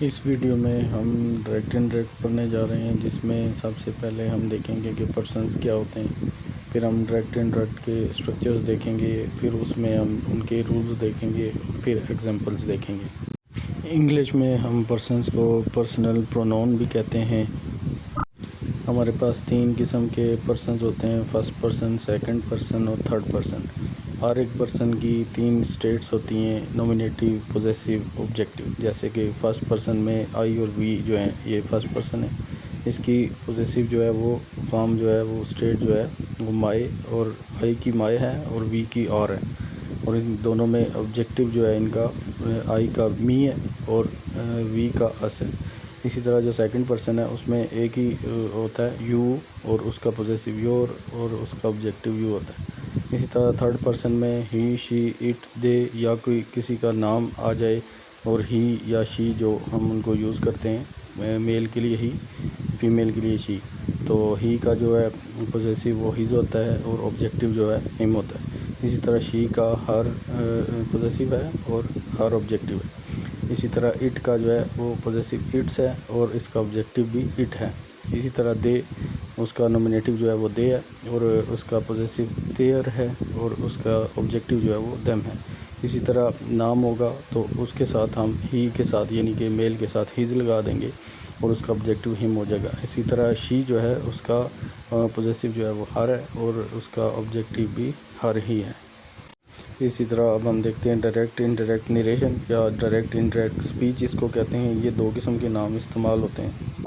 इस वीडियो में हम डायरेक्ट इनडायरेक्ट पढ़ने जा रहे हैं, जिसमें सबसे पहले हम देखेंगे कि पर्सन्स क्या होते हैं। फिर हम डायरेक्ट इनडायरेक्ट के स्ट्रक्चर्स देखेंगे, फिर उसमें हम उनके रूल्स देखेंगे, फिर एग्जांपल्स देखेंगे। इंग्लिश में हम पर्सन्स को पर्सनल प्रोनाउन भी कहते हैं। हमारे पास 3 किस्म के पर्सन्स होते हैं, फर्स्ट पर्सन, सेकंड पर्सन और थर्ड पर्सन। हर एक पर्सन की 3 स्टेट्स होती हैं, नॉमिनेटिव, पोजेसिव, ऑब्जेक्टिव। जैसे कि फ़र्स्ट पर्सन में आई और वी जो है, ये फर्स्ट पर्सन है। इसकी पोजेसिव जो है वो फॉर्म जो है वो स्टेट जो है वो माई, और आई की माई है और वी की और है। और इन दोनों में ऑब्जेक्टिव जो है इनका आई का मी है और वी का अस है। इसी तरह जो सेकंड पर्सन है उसमें एक ही होता है यू, और उसका पोजेसिव योर और उसका ऑब्जेक्टिव यू होता है। इसी तरह थर्ड पर्सन में ही, शी, इट, दे या कोई किसी का नाम आ जाए, और ही या शी जो हम उनको यूज़ करते हैं, मेल के लिए ही, फीमेल के लिए शी। तो ही का जो है पोजेसिव वो हिज होता है और ऑब्जेक्टिव जो है हिम होता है। इसी तरह शी का हर पोजेसिव है और हर ऑब्जेक्टिव है। इसी तरह इट का जो है वो पोजेसिव इट्स है और इसका ऑब्जेक्टिव भी इट है। इसी तरह दे, उसका नॉमिनेटिव जो है वो दे है और उसका पोजेसिव देयर है और उसका ऑब्जेक्टिव जो है वो देम है। इसी तरह नाम होगा तो उसके साथ हम ही के साथ यानी कि मेल के साथ हिज लगा देंगे और उसका ऑब्जेक्टिव हिम हो जाएगा। इसी तरह शी जो है उसका पोजेसिव जो है वो हर है और उसका ऑब्जेक्टिव भी हर ही है। इसी तरह अब हम देखते हैं डायरेक्ट इनडायरेक्ट नरेशन या डायरेक्ट इनडायरेक्ट स्पीच इसको कहते हैं। ये 2 किस्म के नाम इस्तेमाल होते हैं।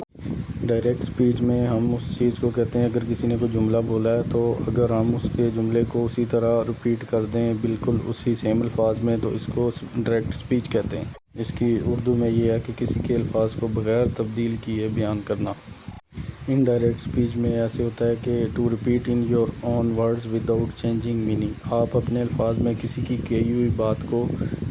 डायरेक्ट स्पीच में हम उस चीज़ को कहते हैं, अगर किसी ने कोई जुमला बोला है तो अगर हम उसके जुमले को उसी तरह रिपीट कर दें बिल्कुल उसी सेम अल्फाज में, तो इसको डायरेक्ट स्पीच कहते हैं। इसकी उर्दू में ये है कि किसी के अल्फाज को बग़ैर तब्दील किए बयान करना। इनडायरेक्ट स्पीच में ऐसे होता है कि to repeat in your own words without changing meaning. आप अपने अल्फाज में किसी की कही हुई बात को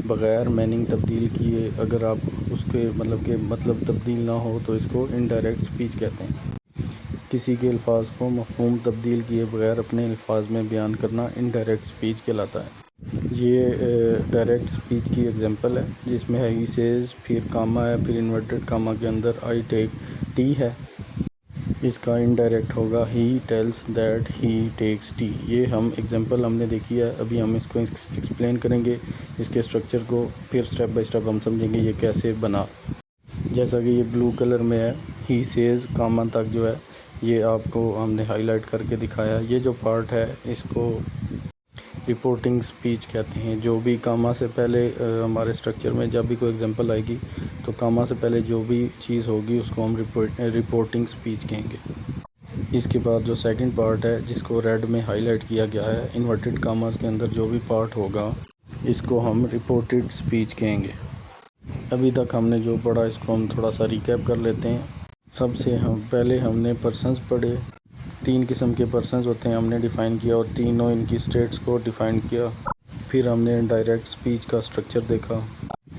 बग़ैर मीनिंग तब्दील किए अगर आप उसके मतलब तब्दील ना हो तो इसको इनडायरेक्ट स्पीच कहते हैं। किसी के अल्फाज को मफ़हूम तब्दील किए बग़ैर अपने अल्फाज में बयान करना इनडायरेक्ट स्पीच कहलाता है। ये डायरेक्ट स्पीच की एग्जांपल है, जिसमें है ही सेज़, फिर कामा है, फिर इन्वर्टेड कामा के अंदर आई टेक टी है। इसका इनडायरेक्ट होगा he tells that he takes tea. ये हम एग्जांपल हमने देखी है, अभी हम इसको एक्सप्लेन करेंगे, इसके स्ट्रक्चर को, फिर स्टेप बाय स्टेप हम समझेंगे ये कैसे बना। जैसा कि ये ब्लू कलर में है, ही सेज़ कामा तक जो है ये आपको हमने हाईलाइट करके दिखाया। ये जो पार्ट है इसको रिपोर्टिंग स्पीच कहते हैं। जो भी कामा से पहले हमारे स्ट्रक्चर में जब भी कोई एग्जांपल आएगी तो कामा से पहले जो भी चीज़ होगी उसको हम रिपोर्टिंग स्पीच कहेंगे। इसके बाद जो सेकंड पार्ट है जिसको रेड में हाईलाइट किया गया है, इन्वर्टेड कामास के अंदर जो भी पार्ट होगा इसको हम रिपोर्टेड स्पीच कहेंगे। अभी तक हमने जो पढ़ा इसको हम थोड़ा सा रिकैप कर लेते हैं। सबसे पहले हमने पर्सन्स पढ़े। 3 किस्म के पर्सन्स होते हैं हमने डिफ़ाइन किया और तीनों इनकी स्टेट्स को डिफ़ाइन किया। फिर हमने डायरेक्ट स्पीच का स्ट्रक्चर देखा।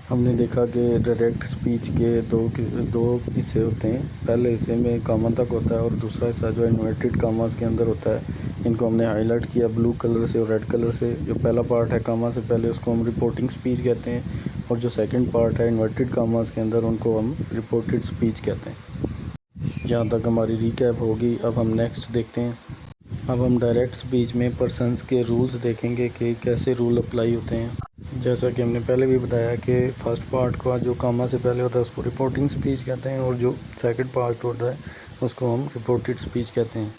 हमने देखा कि डायरेक्ट स्पीच के दो हिस्से होते हैं। पहले हिस्से में कामा तक होता है और दूसरा हिस्सा जो इन्वर्टेड कामास के अंदर होता है। इनको हमने हाईलाइट किया ब्लू कलर से और रेड कलर से। जो पहला पार्ट है कामा से पहले उसको हम रिपोर्टिंग स्पीच कहते हैं, और जो सेकंड पार्ट है इन्वर्टेड कामास के अंदर उनको हम रिपोर्टेड स्पीच कहते हैं। यहाँ तक हमारी रिकैप होगी। अब हम नेक्स्ट देखते हैं। अब हम डायरेक्ट स्पीच में पर्सन्स के रूल्स देखेंगे कि कैसे रूल अप्लाई होते हैं। जैसा कि हमने पहले भी बताया कि फर्स्ट पार्ट का जो कामा से पहले होता है उसको रिपोर्टिंग स्पीच कहते हैं, और जो सेकंड पार्ट होता है उसको हम रिपोर्टेड स्पीच कहते हैं।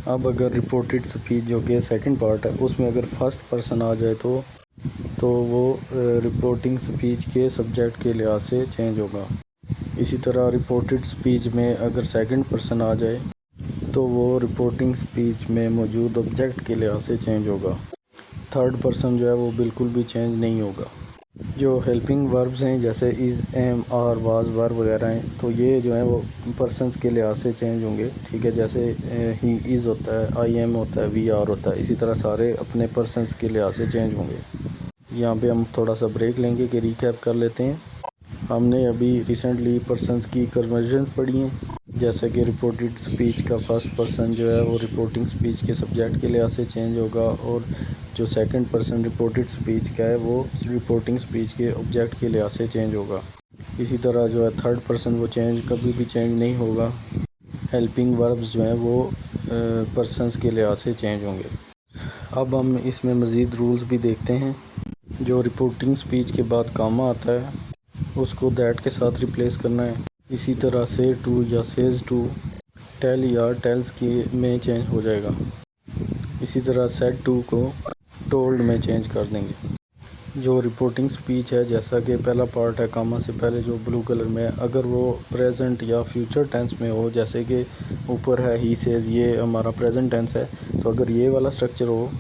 अब अगर रिपोर्टेड स्पीच जो कि सेकंड पार्ट है उसमें अगर फर्स्ट पर्सन आ जाए तो वो रिपोर्टिंग स्पीच के सब्जेक्ट के लिहाज से चेंज होगा। इसी तरह रिपोर्टेड स्पीच में अगर सेकंड पर्सन आ जाए तो वो रिपोर्टिंग स्पीच में मौजूद ऑब्जेक्ट के लिहाज से चेंज होगा। थर्ड पर्सन जो है वो बिल्कुल भी चेंज नहीं होगा। जो हेल्पिंग वर्ब्स हैं जैसे इज़, एम, आर, वाज, वर वगैरह हैं, तो ये जो है वो पर्सन्स के लिहाज से चेंज होंगे। ठीक है, जैसे ही इज़ होता है, आई एम होता है, वी आर होता है, इसी तरह सारे अपने पर्सन्स के लिहाज से चेंज होंगे। यहाँ पे हम थोड़ा सा ब्रेक लेंगे कि रिकैप कर लेते हैं। हमने अभी रिसेंटली पर्सन्स की कन्वर्जन पढ़ी हैं। जैसे कि रिपोर्टेड स्पीच का फर्स्ट पर्सन जो है वो रिपोर्टिंग स्पीच के सब्जेक्ट के लिहाज से चेंज होगा, और जो सेकंड पर्सन रिपोर्टेड स्पीच का है वो रिपोर्टिंग स्पीच के ऑब्जेक्ट के लिहाज से चेंज होगा। इसी तरह जो है थर्ड पर्सन वो कभी भी चेंज नहीं होगा। हेल्पिंग वर्ब्स जो हैं वो पर्सन्स के लिहाज से चेंज होंगे। अब हम इसमें मज़ीद रूल्स भी देखते हैं। जो रिपोर्टिंग स्पीच के बाद कामा आता है उसको दैट के साथ रिप्लेस करना है। इसी तरह से टू या सेज टू टेल या टेल्स की में चेंज हो जाएगा। इसी तरह सेड टू को टोल्ड में चेंज कर देंगे। जो रिपोर्टिंग स्पीच है, जैसा कि पहला पार्ट है कामा से पहले जो ब्लू कलर में है, अगर वो प्रेजेंट या फ्यूचर टेंस में हो, जैसे कि ऊपर है ही सेज, ये हमारा प्रेजेंट टेंस है, तो अगर ये वाला स्ट्रक्चर हो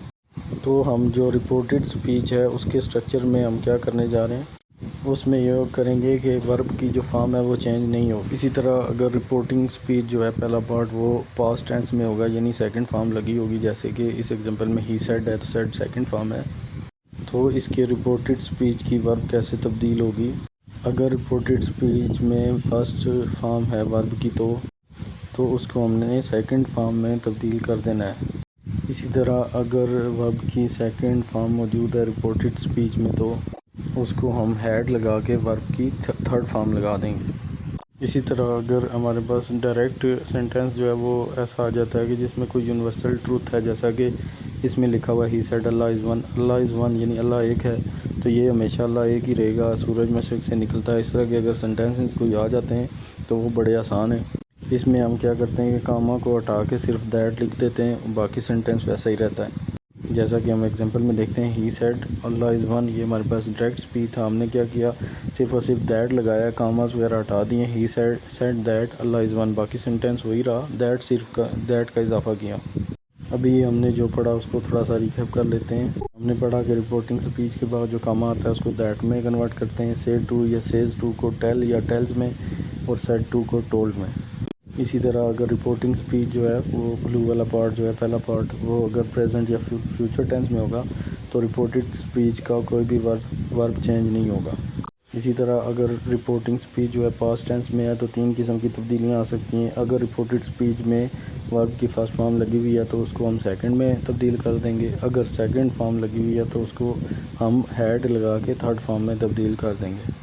तो हम जो रिपोर्टेड स्पीच है उसके स्ट्रक्चर में हम क्या करने जा रहे हैं, उसमें ये करेंगे कि वर्ब की जो फॉर्म है वो चेंज नहीं हो। इसी तरह अगर रिपोर्टिंग स्पीच जो है पहला पार्ट वो पास्ट टेंस में होगा, यानी सेकंड फॉर्म लगी होगी, जैसे कि इस एग्जांपल में ही सेड है तो सेड सेकंड फॉर्म है, तो इसके रिपोर्टेड स्पीच की वर्ब कैसे तब्दील होगी। अगर रिपोर्टेड स्पीच में फर्स्ट फॉर्म है वर्ब की तो उसको हमने सेकंड फॉर्म में तब्दील कर देना है। इसी तरह अगर वर्ब की सेकंड फॉर्म मौजूद है रिपोर्टेड स्पीच में तो उसको हम हैड लगा के वर्ब की थर्ड फॉर्म लगा देंगे। इसी तरह अगर हमारे पास डायरेक्ट सेंटेंस जो है वो ऐसा आ जाता है कि जिसमें कोई यूनिवर्सल ट्रूथ है, जैसा कि इसमें लिखा हुआ he said Allah is one, Allah is one यानी अल्लाह एक है, तो ये हमेशा अल्लाह एक ही रहेगा, सूरज मशरिक़ से निकलता है। इस तरह के अगर सेंटेंसेस कोई आ जाते हैं तो वो बड़े आसान है। इसमें हम क्या करते हैं कि कामा को हटा के सिर्फ दैट लिख देते हैं, बाकी सेंटेंस वैसा ही रहता है। जैसा कि हम एग्जांपल में देखते हैं he said Allah is one, ये हमारे पास डायरेक्ट स्पीच था, हमने क्या किया सिर्फ और सिर्फ दैट लगाया, कामास वगैरह हटा दिए, he said that Allah is one, बाकी सेंटेंस वही रहा, दैट का इजाफा किया। अभी हमने जो पढ़ा उसको थोड़ा सा रिकैप कर लेते हैं। हमने पढ़ा कि रिपोर्टिंग स्पीच के बाद जो कामा आता है उसको दैट में कन्वर्ट करते हैं, से टू या सेज टू को टेल या टेल्स में, और सेड टू को टोल्ड में। इसी तरह अगर रिपोर्टिंग स्पीच जो है वो ब्लू वाला पार्ट जो है पहला पार्ट वो अगर प्रेजेंट या फ्यूचर टेंस में होगा तो रिपोर्टेड स्पीच का कोई भी वर्ब चेंज नहीं होगा। इसी तरह अगर रिपोर्टिंग स्पीच जो है पास्ट टेंस में है तो तीन किस्म की तब्दीलियाँ आ सकती हैं। अगर रिपोर्टेड स्पीच में वर्ब की फर्स्ट फॉर्म लगी हुई है तो उसको हम सेकंड में तब्दील कर देंगे, अगर सेकंड फॉर्म लगी हुई है तो उसको हम हैड लगा के थर्ड फॉर्म में तब्दील कर देंगे।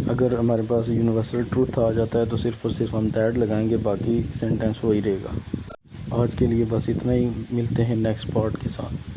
अगर हमारे पास यूनिवर्सल ट्रूथ आ जाता है तो सिर्फ और सिर्फ हम दैट लगाएंगे, बाकी सेंटेंस वही रहेगा। आज के लिए बस इतना ही, मिलते हैं नेक्स्ट पार्ट के साथ।